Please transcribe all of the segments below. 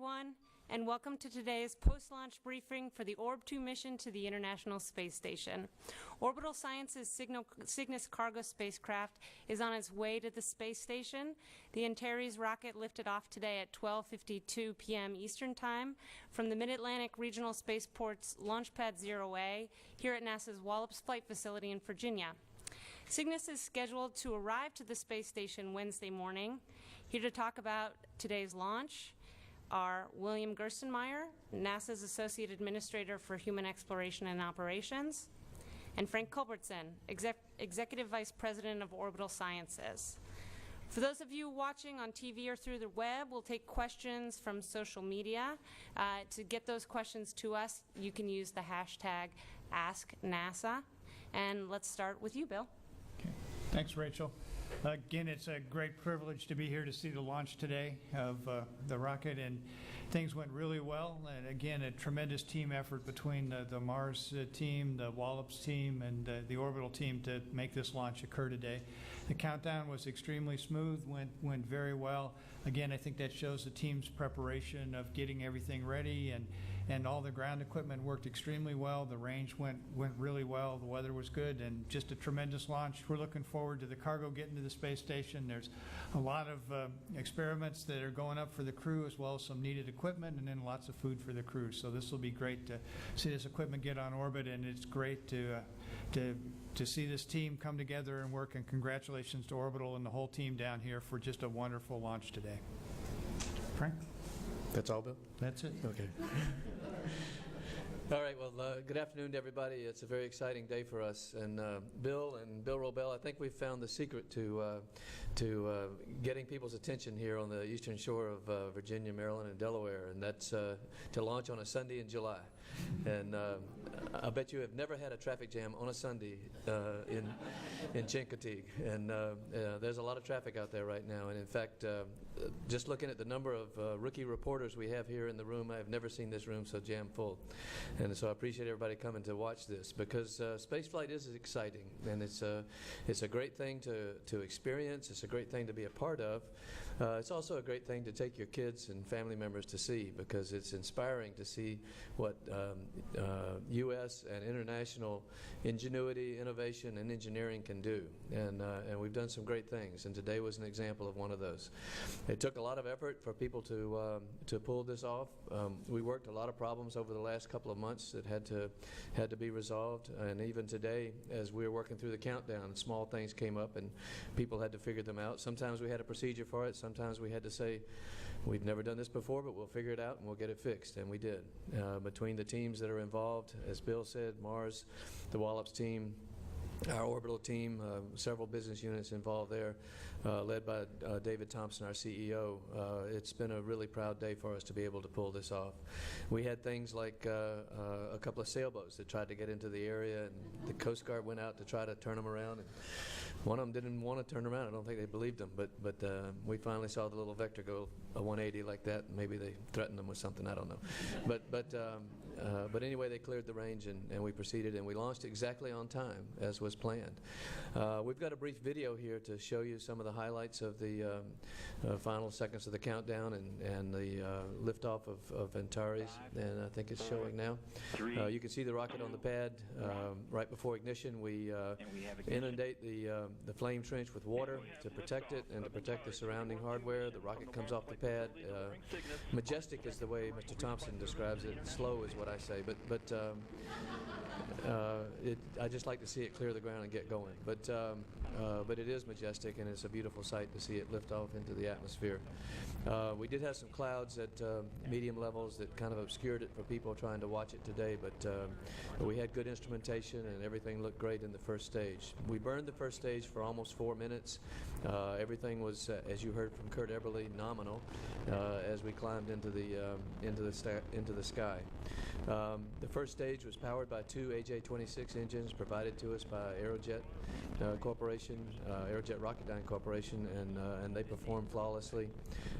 everyone, and welcome to today's post-launch briefing for the Orb-2 mission to the International Space Station. Orbital Science's Cygnus cargo spacecraft is on its way to the space station. The Antares rocket lifted off today at 12:52 p.m. Eastern Time from the Mid-Atlantic Regional Spaceport's Launchpad 0A here at NASA's Wallops Flight Facility in Virginia. Cygnus is scheduled to arrive to the space station Wednesday morning. Here to talk about today's launch are William Gerstenmaier, NASA's Associate Administrator for Human Exploration and Operations, and Frank Culbertson, Executive Vice President of Orbital Sciences. For those of you watching on TV or through the web, we'll take questions from social media. To get those questions to us, you can use the hashtag AskNASA. And let's start with you, Bill. Okay. Thanks, Rachel. Again, it's a great privilege to be here to see the launch today of the rocket, and things went really well. And again, a tremendous team effort between the Mars team, the Wallops team, and the Orbital team to make this launch occur today. The countdown was extremely smooth, went very well. Again, I think that shows the team's preparation of getting everything ready, and all the ground equipment worked extremely well. The range went really well. The weather was good, and just a tremendous launch. We're looking forward to the cargo getting to the space station. There's a lot of experiments that are going up for the crew, as well as some needed equipment, and then lots of food for the crew. So this will be great to see this equipment get on orbit, and it's great to see this team come together and work. And congratulations to Orbital and the whole team down here for just a wonderful launch today. Frank? That's all, Bill? That's it. Okay. All right, well, good afternoon to everybody. It's a very exciting day for us. And Bill Robel, I think we've found the secret to getting people's attention here on the eastern shore of Virginia, Maryland, and Delaware, and that's to launch on a Sunday in July. And I bet you have never had a traffic jam on a Sunday in Chincoteague. And there's a lot of traffic out there right now. And in fact, just looking at the number of rookie reporters we have here in the room, I have never seen this room so jam full. And so I appreciate everybody coming to watch this, because spaceflight is exciting, and it's a great thing to experience. It's a great thing to be a part of. It's also a great thing to take your kids and family members to see, because it's inspiring to see what U.S. and international ingenuity, innovation, and engineering can do. And we've done some great things, and today was an example of one of those. It took a lot of effort for people to pull this off. We worked a lot of problems over the last couple of months that had to be resolved, and even today, as we were working through the countdown, small things came up and people had to figure them out. Sometimes we had a procedure for it. Sometimes we had to say, we've never done this before, but we'll figure it out and we'll get it fixed, and we did. Between the teams that are involved, as Bill said, Mars, the Wallops team, our Orbital team, several business units involved there, led by David Thompson, our CEO. It's been a really proud day for us to be able to pull this off. We had things like a couple of sailboats that tried to get into the area, and the Coast Guard went out to try to turn them around. And one of them didn't want to turn around. I don't think they believed them, but we finally saw the little Vector go a 180 like that, and maybe they threatened them with something. I don't know. But anyway, they cleared the range, and we proceeded, and we launched exactly on time, as was planned. We've got a brief video here to show you some of the highlights of the final seconds of the countdown and the liftoff of Antares, and I think it's showing now. You can see the rocket on the pad. Right before ignition, we inundate the flame trench with water to protect it and to protect the surrounding hardware. The rocket comes off the pad. Majestic is the way Mr. Thompson describes it. Slow is what I say, but I just like to see it clear the ground and get going. But it is majestic, and it's a beautiful sight to see it lift off into the atmosphere. We did have some clouds at medium levels that kind of obscured it for people trying to watch it today, but we had good instrumentation, and everything looked great in the first stage. We burned the first stage for almost 4 minutes. Everything was, as you heard from Kurt Eberle, nominal as we climbed into the sky. The first stage was powered by 2 AJ-26 engines provided to us by Aerojet Corporation, Aerojet Rocketdyne Corporation, and they performed flawlessly.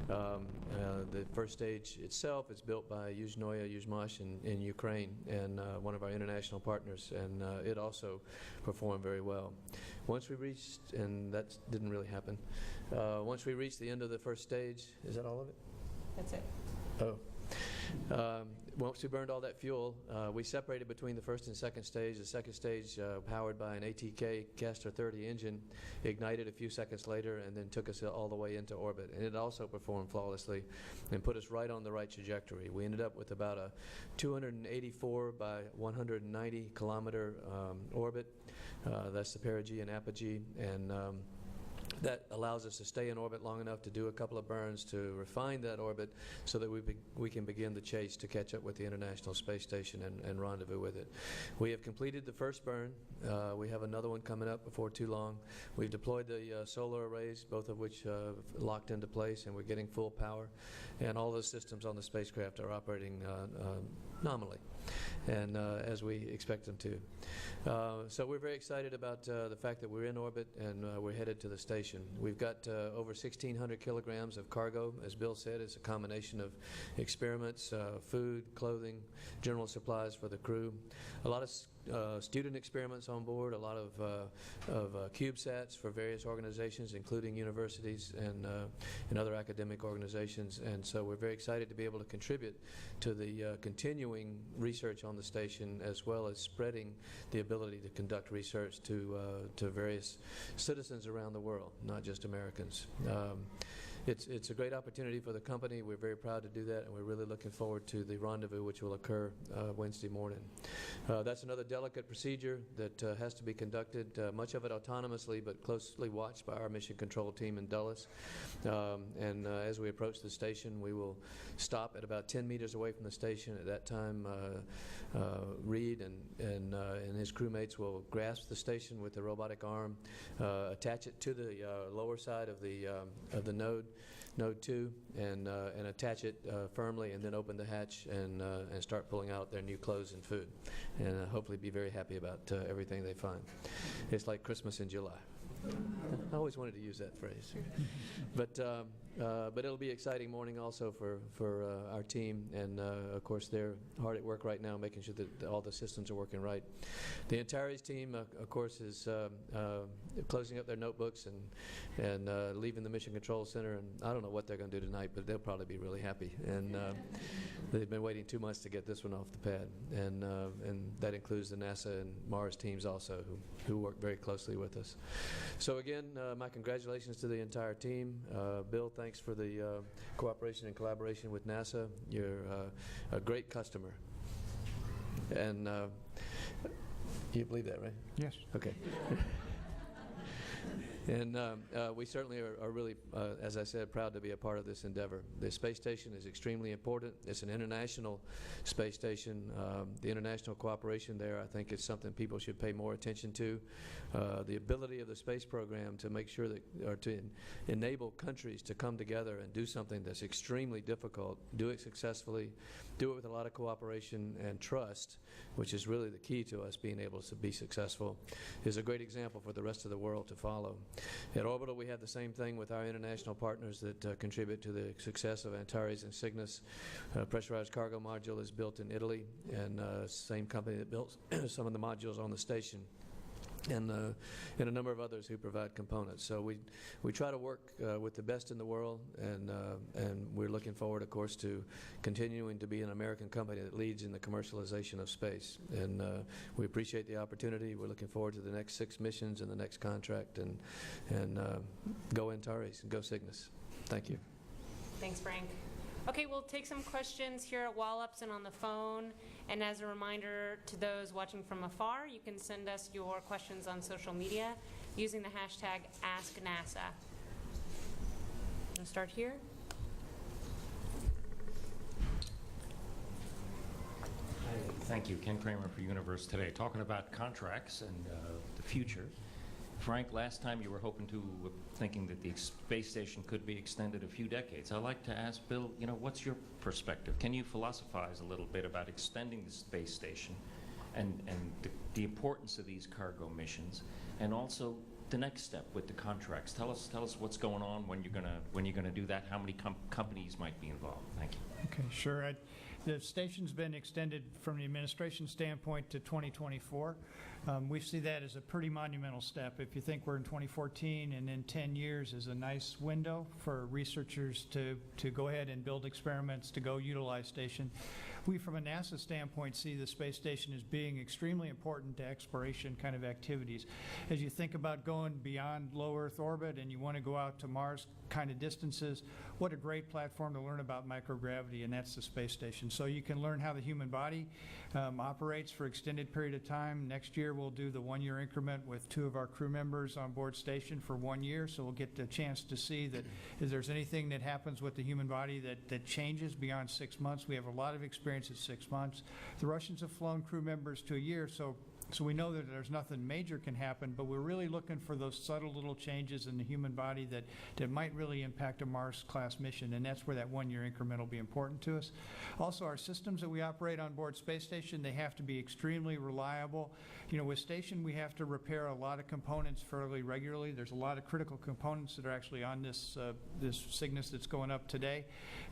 The first stage itself is built by Yuzhnoye Yuzhmash in Ukraine, and one of our international partners, and it also performed very well. Once we reached, and that didn't really happen, once we reached the end of the first stage, is that all of it? That's it. Oh. Once we burned all that fuel, we separated between the first and second stage. The second stage, powered by an ATK Castor 30 engine, ignited a few seconds later and then took us all the way into orbit. And it also performed flawlessly and put us right on the right trajectory. We ended up with about a 284 by 190 kilometer orbit. That's the perigee and apogee. And that allows us to stay in orbit long enough to do a couple of burns to refine that orbit so that we can begin the chase to catch up with the International Space Station and rendezvous with it. We have completed the first burn. We have another one coming up before too long. We've deployed the solar arrays, both of which locked into place, and we're getting full power. And all the systems on the spacecraft are operating nominally, and as we expect them to. So we're very excited about the fact that we're in orbit and we're headed to the station. We've got over 1,600 kilograms of cargo. As Bill said, it's a combination of experiments, food, clothing, general supplies for the crew. A lot of student experiments on board, a lot of CubeSats for various organizations, including universities and other academic organizations. And so we're very excited to be able to contribute to the continuing research on the station, as well as spreading the ability to conduct research to various citizens around the world, not just Americans. It's a great opportunity for the company. We're very proud to do that, and we're really looking forward to the rendezvous, which will occur Wednesday morning. That's another delicate procedure that has to be conducted, much of it autonomously, but closely watched by our mission control team in Dulles. And as we approach the station, we will stop at about 10 meters away from the station. At that time, Reed and his crewmates will grasp the station with the robotic arm, attach it to the lower side of the node 2, and attach it firmly, and then open the hatch and start pulling out their new clothes and food, and hopefully be very happy about everything they find. It's like Christmas in July. I always wanted to use that phrase. But it'll be an exciting morning also for our team, and of course they're hard at work right now making sure that all the systems are working right. The Antares team, of course, is closing up their notebooks and leaving the Mission Control Center, and I don't know what they're going to do tonight, but they'll probably be really happy. And they've been waiting 2 months to get this one off the pad, and that includes the NASA and Mars teams also, who work very closely with us. So again, my congratulations to the entire team. Bill, thanks for the cooperation and collaboration with NASA. You're a great customer. And you believe that, right? Yes. Okay. And we certainly are really, as I said, proud to be a part of this endeavor. The space station is extremely important. It's an international space station. The international cooperation there, I think, is something people should pay more attention to. The ability of the space program to make sure that, or to enable countries to come together and do something that's extremely difficult, do it successfully, do it with a lot of cooperation and trust, which is really the key to us being able to be successful, is a great example for the rest of the world to follow. At Orbital, we have the same thing with our international partners that contribute to the success of Antares and Cygnus. Pressurized cargo module is built in Italy, and same company that built some of the modules on the station, and a number of others who provide components. So we try to work with the best in the world, and we're looking forward, of course, to continuing to be an American company that leads in the commercialization of space. And we appreciate the opportunity. We're looking forward to the next 6 missions and the next contract, and go Antares and go Cygnus. Thank you. Thanks, Frank. Okay, we'll take some questions here at Wallops and on the phone. And as a reminder to those watching from afar, you can send us your questions on social media using the hashtag AskNASA. We'll start here. Thank you. Ken Kramer for Universe Today. Talking about contracts and the future. Frank, last time you were thinking that the space station could be extended a few decades. I'd like to ask Bill, what's your perspective? Can you philosophize a little bit about extending the space station and the importance of these cargo missions, and also the next step with the contracts? Tell us what's going on, when you're gonna do that, how many companies might be involved. Thank you. Okay, sure. The station's been extended from the administration standpoint to 2024. We see that as a pretty monumental step. If you think we're in 2014 and then 10 years is a nice window for researchers to go ahead and build experiments to go utilize station. We, from a NASA standpoint, see the space station as being extremely important to exploration kind of activities. As you think about going beyond low Earth orbit and you want to go out to Mars kind of distances, what a great platform to learn about microgravity, and that's the space station. So you can learn how the human body operates for extended period of time. Next year we'll do the 1 year increment with 2 of our crew members on board station for 1 year, so we'll get the chance to see that if there's anything that happens with the human body that changes beyond 6 months. We have a lot of experience at 6 months. The Russians have flown crew members to a year, so we know that there's nothing major can happen, but we're really looking for those subtle little changes in the human body that might really impact a Mars-class mission, and that's where that 1 year increment will be important to us. Also, our systems that we operate on board space station, they have to be extremely reliable. You know, with station, we have to repair a lot of components fairly regularly. There's a lot of critical components that are actually on this Cygnus that's going up today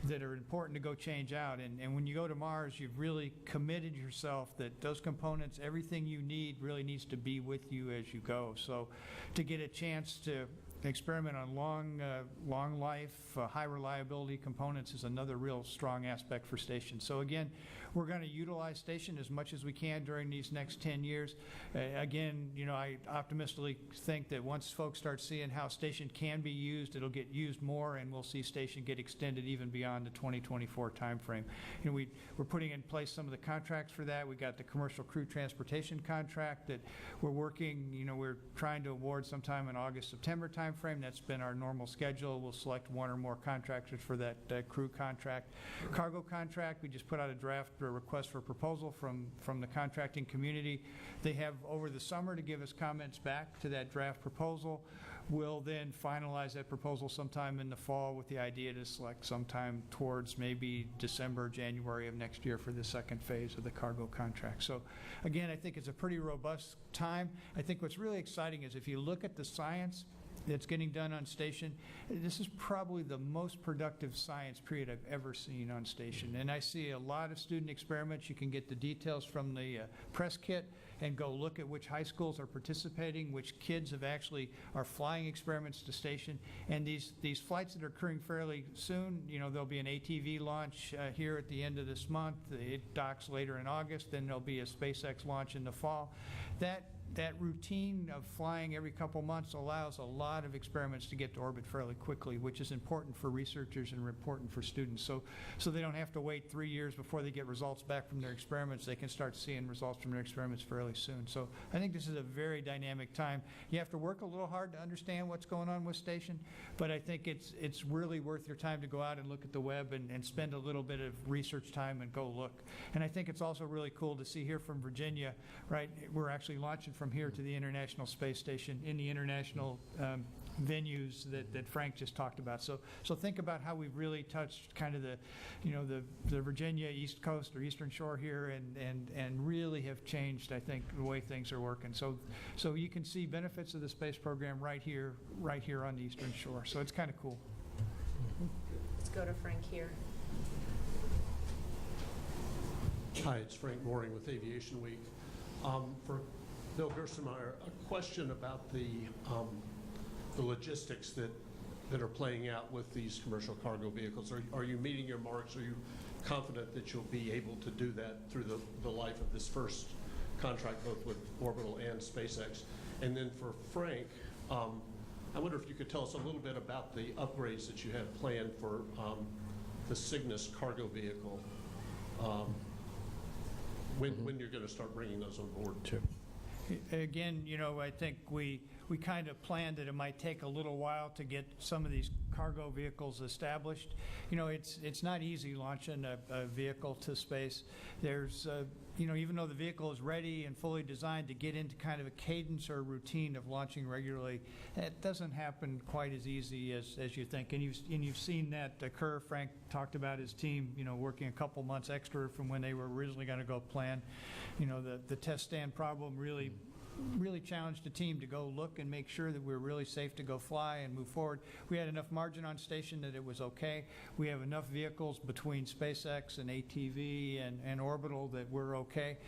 that are important to go change out. And when you go to Mars, you've really committed yourself that those components, everything you need really needs to be with you as you go. So to get a chance to experiment on long life, high reliability components is another real strong aspect for station. So again, we're going to utilize station as much as we can during these next 10 years. Again, you know, I optimistically think that once folks start seeing how station can be used, it'll get used more, and we'll see station get extended even beyond the 2024 timeframe. You know, we're putting in place some of the contracts for that. We got the commercial crew transportation contract that we're working. You know, we're trying to award sometime in August, September timeframe. That's been our normal schedule. We'll select 1 or more contractors for that crew contract. Cargo contract, we just put out a draft or a request for proposal from the contracting community. They have over the summer to give us comments back to that draft proposal. We'll then finalize that proposal sometime in the fall with the idea to select sometime towards maybe December, January of next year for the second phase of the cargo contract. So again, I think it's a pretty robust time. I think what's really exciting is if you look at the science that's getting done on station, this is probably the most productive science period I've ever seen on station. And I see a lot of student experiments. You can get the details from the press kit and go look at which high schools are participating, which kids are flying experiments to station. And these flights that are occurring fairly soon, you know, there'll be an ATV launch here at the end of this month. It docks later in August. Then there'll be a SpaceX launch in the fall. That routine of flying every couple months allows a lot of experiments to get to orbit fairly quickly, which is important for researchers and important for students. So they don't have to wait 3 years before they get results back from their experiments. They can start seeing results from their experiments fairly soon. So I think this is a very dynamic time. You have to work a little hard to understand what's going on with station, but I think it's really worth your time to go out and look at the web and spend a little bit of research time and go look. And I think it's also really cool to see here from Virginia, right? We're actually launching from here to the International Space Station in the international venues that Frank just talked about. So think about how we've really touched kind of the Virginia East Coast or Eastern Shore here and really have changed, I think, the way things are working. So you can see benefits of the space program right here on the Eastern Shore. So it's kind of cool. Let's go to Frank here. Hi, it's Frank Mooring with Aviation Week. For Bill Gerstenmaier, a question about the logistics that are playing out with these commercial cargo vehicles. Are you meeting your marks? Are you confident that you'll be able to do that through the life of this first contract, both with Orbital and SpaceX? And then for Frank, I wonder if you could tell us a little bit about the upgrades that you have planned for the Cygnus cargo vehicle. When you're going to start bringing those on board. Sure. Again, you know, I think we kind of planned that it might take a little while to get some of these cargo vehicles established. You know, it's not easy launching a vehicle to space. There's, you know, even though the vehicle is ready and fully designed to get into kind of a cadence or routine of launching regularly, it doesn't happen quite as easy as you think. And you've seen that occur. Frank talked about his team, you know, working a couple months extra from when they were originally going to go plan. You know, the test stand problem really really challenged the team to go look and make sure that we're really safe to go fly and move forward. We had enough margin on station that it was okay. We have enough vehicles between SpaceX and ATV and Orbital that we're okay.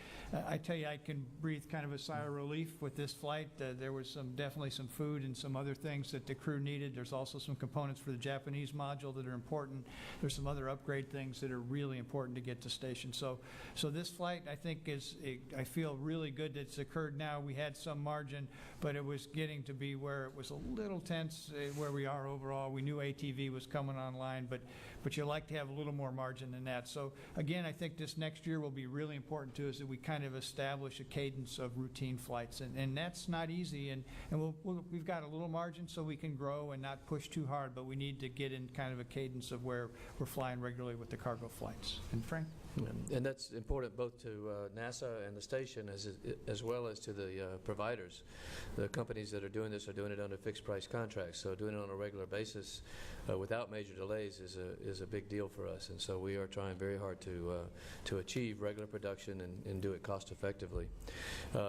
I tell you, I can breathe kind of a sigh of relief with this flight. There was definitely some food and some other things that the crew needed. There's also some components for the Japanese module that are important. There's some other upgrade things that are really important to get to station. So this flight, I think, I feel really good that it's occurred now. We had some margin, but it was getting to be where it was a little tense where we are overall. We knew ATV was coming online, but you like to have a little more margin than that. So again, I think this next year will be really important to us that we kind of establish a cadence of routine flights, and that's not easy. And we've got a little margin so we can grow and not push too hard, but we need to get in kind of a cadence of where we're flying regularly with the cargo flights. And Frank? And that's important both to NASA and the station as well as to the providers. The companies that are doing this are doing it under fixed price contracts, so doing it on a regular basis without major delays is a big deal for us. And so we are trying very hard to achieve regular production and do it cost effectively.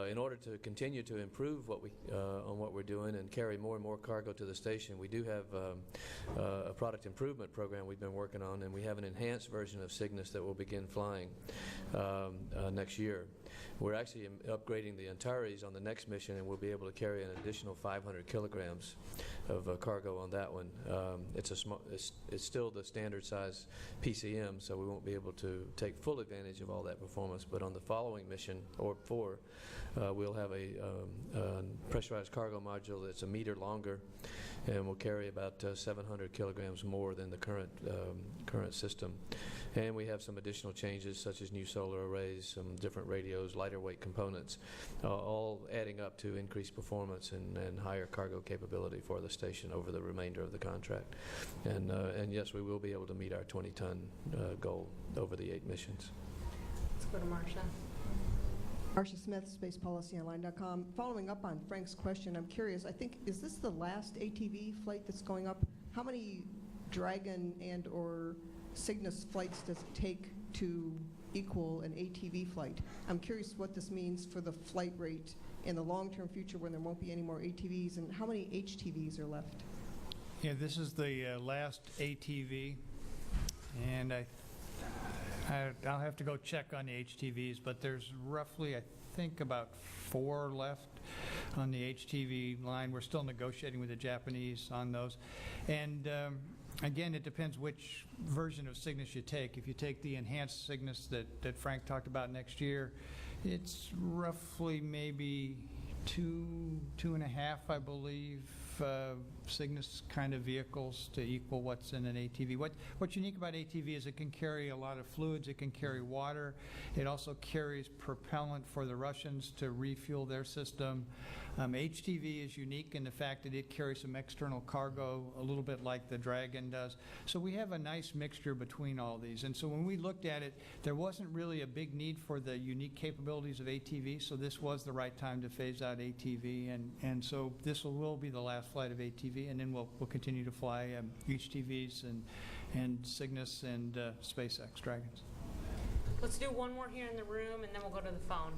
In order to continue to improve on what we're doing and carry more and more cargo to the station, we do have a product improvement program we've been working on, and we have an enhanced version of Cygnus that will begin flying next year. We're actually upgrading the Antares on the next mission, and we'll be able to carry an additional 500 kilograms of cargo on that one. It's still the standard size PCM, so we won't be able to take full advantage of all that performance. But on the following mission, Orb 4, we'll have a pressurized cargo module that's a meter longer, and will carry about 700 kilograms more than the current system. And we have some additional changes, such as new solar arrays, some different radios, lighter weight components, all adding up to increased performance and higher cargo capability for the station over the remainder of the contract. And yes, we will be able to meet our 20-ton goal over the 8 missions. Let's go to Marcia. Marcia Smith, SpacePolicyOnline.com. Following up on Frank's question, I'm curious, I think, is this the last ATV flight that's going up? How many Dragon and or Cygnus flights does it take to equal an ATV flight? I'm curious what this means for the flight rate in the long-term future when there won't be any more ATVs, and how many HTVs are left? Yeah, this is the last ATV, and I'll have to go check on the HTVs, but there's roughly, I think, about 4 left on the HTV line. We're still negotiating with the Japanese on those. And again, it depends which version of Cygnus you take. If you take the enhanced Cygnus that Frank talked about next year, it's roughly maybe 2.5, I believe, Cygnus kind of vehicles to equal what's in an ATV. What's unique about ATV is it can carry a lot of fluids, it can carry water, it also carries propellant for the Russians to refuel their system. HTV is unique in the fact that it carries some external cargo, a little bit like the Dragon does. So we have a nice mixture between all these. And so when we looked at it, there wasn't really a big need for the unique capabilities of ATV, so this was the right time to phase out ATV. And so this will be the last flight of ATV, and then we'll continue to fly HTVs and Cygnus and SpaceX Dragons. Let's do one more here in the room, and then we'll go to the phone.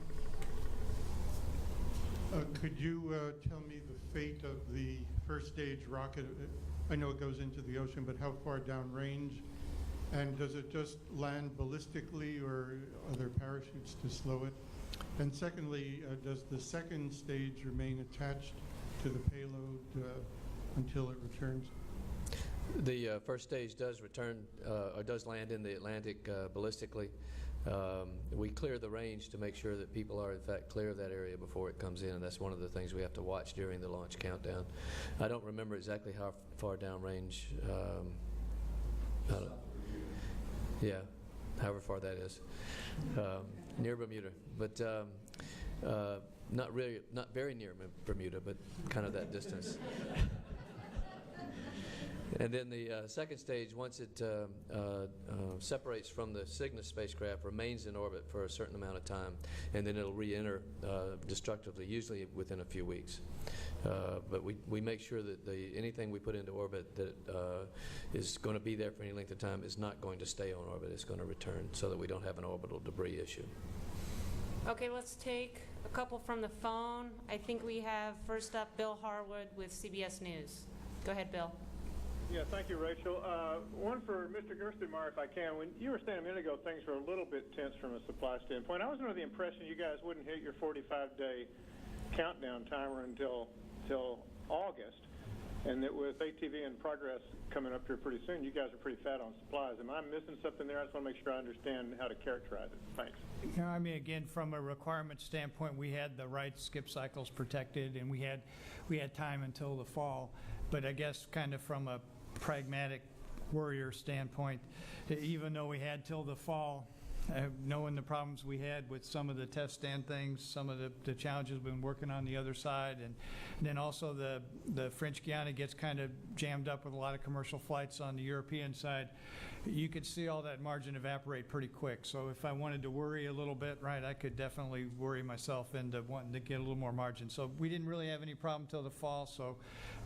Could you tell me the fate of the first stage rocket? I know it goes into the ocean, but how far downrange? And does it just land ballistically, or are there parachutes to slow it? And secondly, does the second stage remain attached to the payload until it returns? The first stage does return, or does land in the Atlantic ballistically. We clear the range to make sure that people are in fact clear of that area before it comes in, and that's one of the things we have to watch during the launch countdown. I don't remember exactly how far downrange. Yeah, however far that is, near Bermuda, but not very near Bermuda, but kind of that distance. And then the second stage, once it separates from the Cygnus spacecraft, remains in orbit for a certain amount of time, and then it'll re-enter destructively, usually within a few weeks. But we make sure that anything we put into orbit that is going to be there for any length of time is not going to stay on orbit. It's going to return so that we don't have an orbital debris issue. Okay, let's take a couple from the phone. I think we have first up Bill Harwood with CBS News. Go ahead, Bill. Yeah, thank you, Rachel. One for Mr. Gerstenmaier, if I can. When you were saying a minute ago, things were a little bit tense from a supply standpoint. I was under the impression you guys wouldn't hit your 45-day countdown timer until August, and that with ATV and Progress coming up here pretty soon, you guys are pretty fat on supplies. Am I missing something there? I just want to make sure I understand how to characterize it. Thanks. No, I mean, again, from a requirement standpoint, we had the right skip cycles protected, and we had time until the fall. But I guess kind of from a pragmatic warrior standpoint, even though we had till the fall, knowing the problems we had with some of the test stand things, some of the challenges we've been working on the other side, and then also the French Guiana gets kind of jammed up with a lot of commercial flights on the European side, you could see all that margin evaporate pretty quick. So if I wanted to worry a little bit, right, I could definitely worry myself into wanting to get a little more margin. So we didn't really have any problem till the fall, so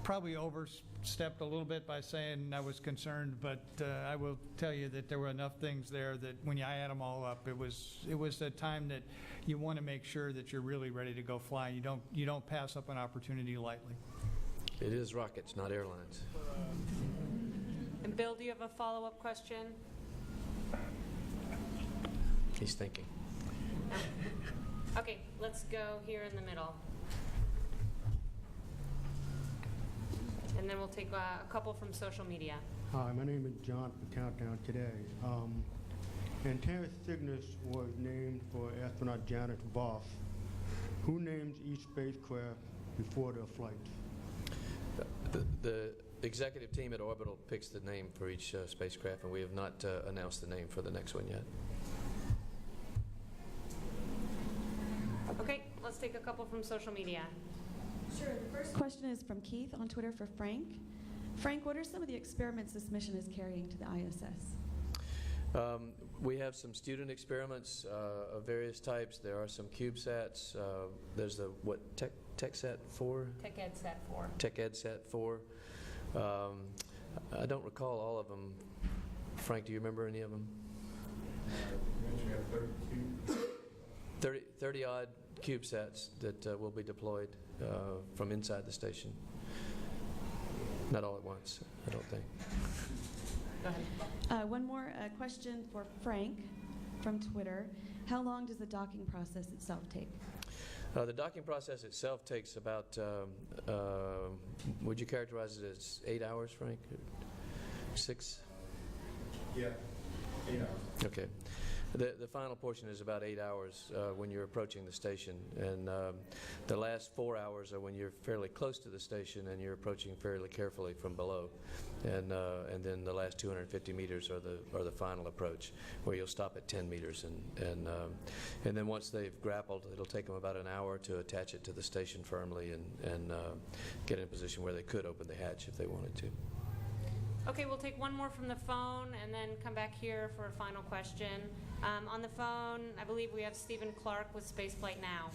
probably overstepped a little bit by saying I was concerned, but I will tell you that there were enough things there that when you add them all up, it was a time that you want to make sure that you're really ready to go fly. You don't pass up an opportunity lightly. It is rockets, not airlines. And Bill, do you have a follow-up question? He's thinking. Okay, let's go here in the middle. And then we'll take a couple from social media. Hi, my name is John from Countdown Today. Antares Cygnus was named for astronaut Janet Voss. Who names each spacecraft before their flight? The executive team at Orbital picks the name for each spacecraft, and we have not announced the name for the next one yet. Okay, let's take a couple from social media. Sure. The first question is from Keith on Twitter for Frank. Frank, what are some of the experiments this mission is carrying to the ISS? We have some student experiments of various types. There are some CubeSats. There's the, TechSat 4? TechEdSat 4. TechEdSat 4. I don't recall all of them. Frank, do you remember any of them? 30-odd CubeSats that will be deployed from inside the station. Not all at once, I don't think. Go ahead. One more question for Frank from Twitter. How long does the docking process itself take? The docking process itself takes about, would you characterize it as 8 hours, Frank? 6? Yeah, 8 hours. Okay. The final portion is about 8 hours when you're approaching the station, and the last 4 hours are when you're fairly close to the station and you're approaching fairly carefully from below, and then the last 250 meters are the final approach, where you'll stop at 10 meters, and then once they've grappled, it'll take them about an hour to attach it to the station firmly and get in a position where they could open the hatch if they wanted to. Okay, we'll take one more from the phone and then come back here for a final question. On the phone, I believe we have Stephen Clark with Spaceflight Now.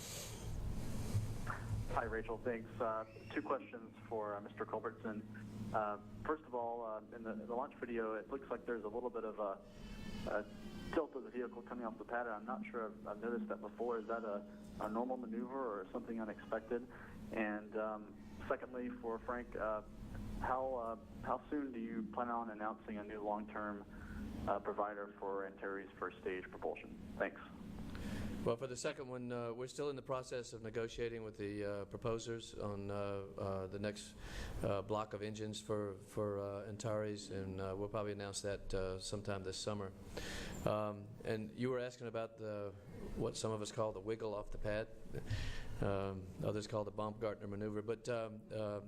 Hi, Rachel. Thanks. 2 questions for Mr. Culbertson. First of all, in the launch video, it looks like there's a little bit of a tilt of the vehicle coming off the pad. I'm not sure I've noticed that before. Is that a normal maneuver or something unexpected? And secondly, for Frank, how soon do you plan on announcing a new long-term provider for Antares first stage propulsion? Thanks. Well, for the second one, we're still in the process of negotiating with the proposers on the next block of engines for Antares, and we'll probably announce that sometime this summer. And you were asking about what some of us call the wiggle off the pad. Others call the Baumgartner maneuver, but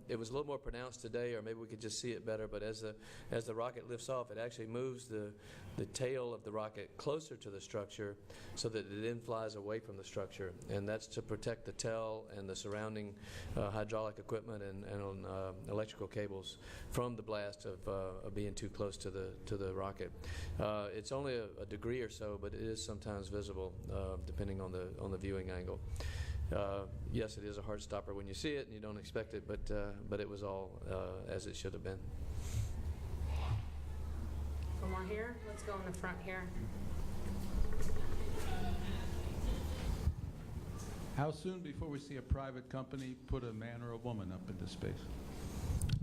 it was a little more pronounced today, or maybe we could just see it better. But as the rocket lifts off, it actually moves the tail of the rocket closer to the structure, so that it then flies away from the structure, and that's to protect the tail and the surrounding hydraulic equipment and electrical cables from the blast of being too close to the rocket. It's only a degree or so, but it is sometimes visible depending on the viewing angle. Yes, it is a hard stopper when you see it and you don't expect it, but it was all as it should have been. One more here. Let's go in the front here. How soon before we see a private company put a man or a woman up into space?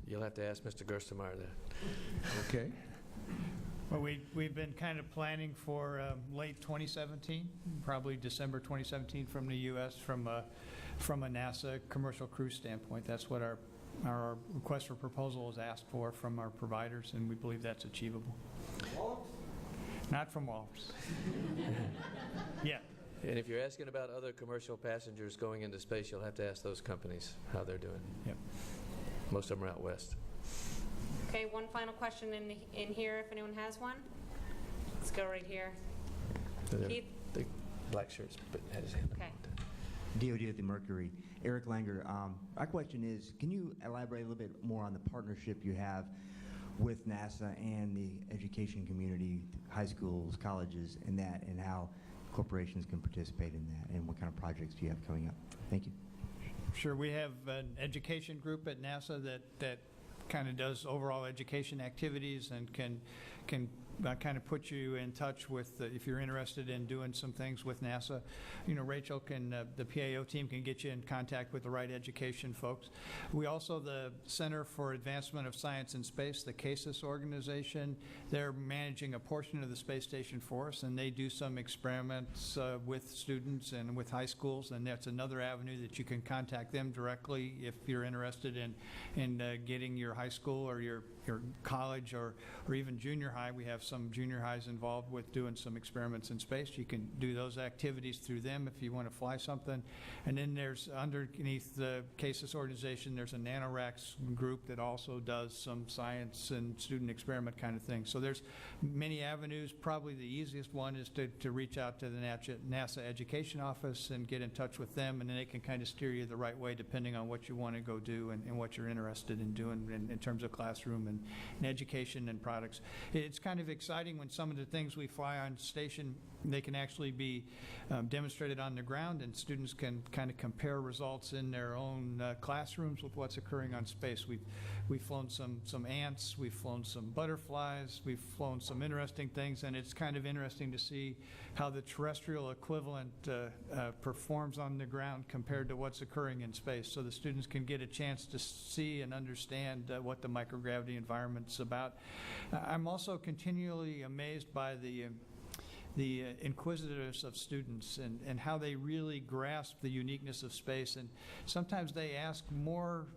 You'll have to ask Mr. Gerstenmaier that. Okay. Well, we've been kind of planning for late 2017, probably December 2017 from the U.S. from a NASA commercial crew standpoint. That's what our request for proposal is asked for from our providers, and we believe that's achievable. Not from Waltz. Yeah. And if you're asking about other commercial passengers going into space, you'll have to ask those companies how they're doing. Yep. Most of them are out west. Okay, one final question in here, if anyone has one. Let's go right here. Keith? The black shirts had his hand up. Okay. DOD at the Mercury. Eric Langer, my question is, can you elaborate a little bit more on the partnership you have with NASA and the education community, high schools, colleges, and how corporations can participate in that, and what kind of projects do you have coming up? Thank you. Sure. We have an education group at NASA that kind of does overall education activities and can kind of put you in touch with, if you're interested in doing some things with NASA. You know, Rachel the PAO team can get you in contact with the right education folks. We also, the Center for Advancement of Science and Space, the CASIS organization, they're managing a portion of the space station for us, and they do some experiments with students and with high schools, and that's another avenue that you can contact them directly if you're interested in getting your high school or your college or even junior high. We have some junior highs involved with doing some experiments in space. You can do those activities through them if you want to fly something. And then there's, underneath the CASIS organization, there's a NanoRacks group that also does some science and student experiment kind of thing. So there's many avenues. Probably the easiest one is to reach out to the NASA Education Office and get in touch with them, and then they can kind of steer you the right way depending on what you want to go do and what you're interested in doing in terms of classroom and education and products. It's kind of exciting when some of the things we fly on station, they can actually be demonstrated on the ground, and students can kind of compare results in their own classrooms with what's occurring on space. We've flown some ants, we've flown some butterflies, we've flown some interesting things, and it's kind of interesting to see how the terrestrial equivalent performs on the ground compared to what's occurring in space, so the students can get a chance to see and understand what the microgravity environment's about. I'm also continually amazed by the inquisitiveness of students and how they really grasp the uniqueness of space, and sometimes they ask more,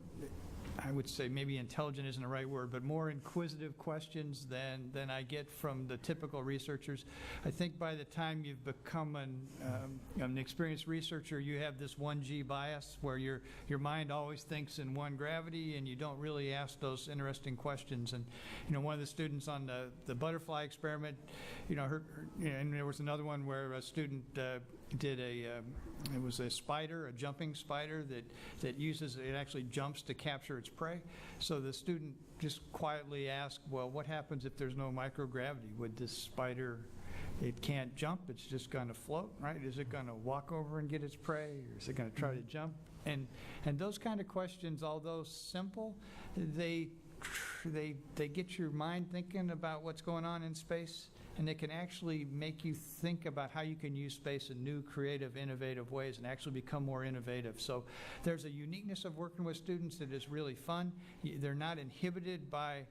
I would say maybe intelligent isn't the right word, but more inquisitive questions than I get from the typical researchers. I think by the time you've become an experienced researcher, you have this 1G bias where your mind always thinks in one gravity, and you don't really ask those interesting questions. And you know, one of the students on the butterfly experiment, you know, and there was another one where a student did it was a spider, a jumping spider that uses, it actually jumps to capture its prey. So the student just quietly asked, well, what happens if there's no microgravity? Would this spider, it can't jump, it's just going to float, right? Is it going to walk over and get its prey, or is it going to try to jump? And those kind of questions, although simple, they get your mind thinking about what's going on in space, and they can actually make you think about how you can use space in new, creative, innovative ways and actually become more innovative. So there's a uniqueness of working with students that is really fun. They're not inhibited by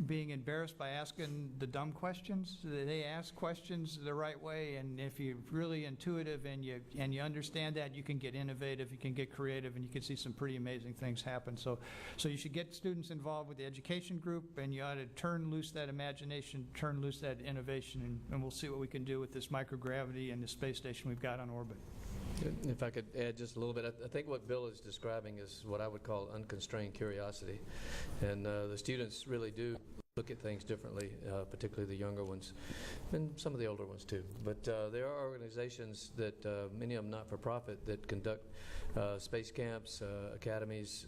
being embarrassed by asking the dumb questions. They ask questions the right way, and if you're really intuitive and you understand that, you can get innovative, you can get creative, and you can see some pretty amazing things happen. So you should get students involved with the education group, and you ought to turn loose that imagination, turn loose that innovation, and we'll see what we can do with this microgravity and the space station we've got on orbit. If I could add just a little bit, I think what Bill is describing is what I would call unconstrained curiosity. And the students really do look at things differently, particularly the younger ones, and some of the older ones too. But there are organizations that, many of them not-for-profit, that conduct space camps, academies,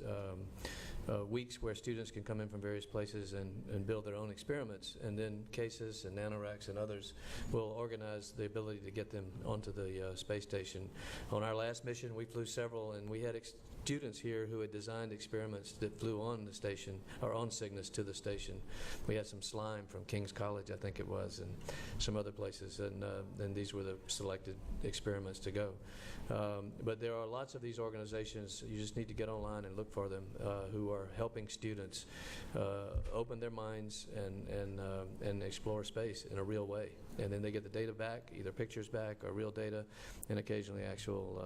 weeks where students can come in from various places and build their own experiments, and then CASES and NanoRacks and others will organize the ability to get them onto the space station. On our last mission, we flew several, and we had students here who had designed experiments that flew on the station, or on Cygnus to the station. We had some slime from King's College, I think it was, and some other places, and these were the selected experiments to go. But there are lots of these organizations, you just need to get online and look for them, who are helping students open their minds and explore space in a real way. And then they get the data back, either pictures back or real data, and occasionally actual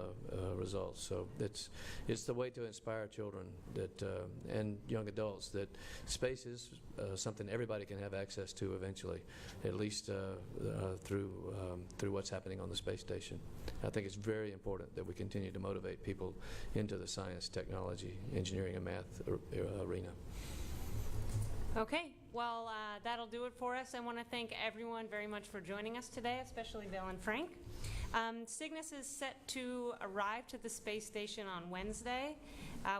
results. So it's the way to inspire children and young adults that space is something everybody can have access to eventually, at least through what's happening on the space station. I think it's very important that we continue to motivate people into the science, technology, engineering, and math arena. Okay, well, that'll do it for us. I want to thank everyone very much for joining us today, especially Bill and Frank. Cygnus is set to arrive to the space station on Wednesday.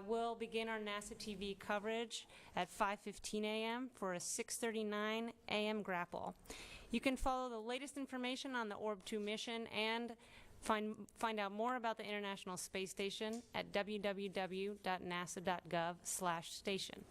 We'll begin our NASA TV coverage at 5:15 a.m. for a 6:39 a.m. grapple. You can follow the latest information on the Orb-2 mission and find out more about the International Space Station at www.nasa.gov/station.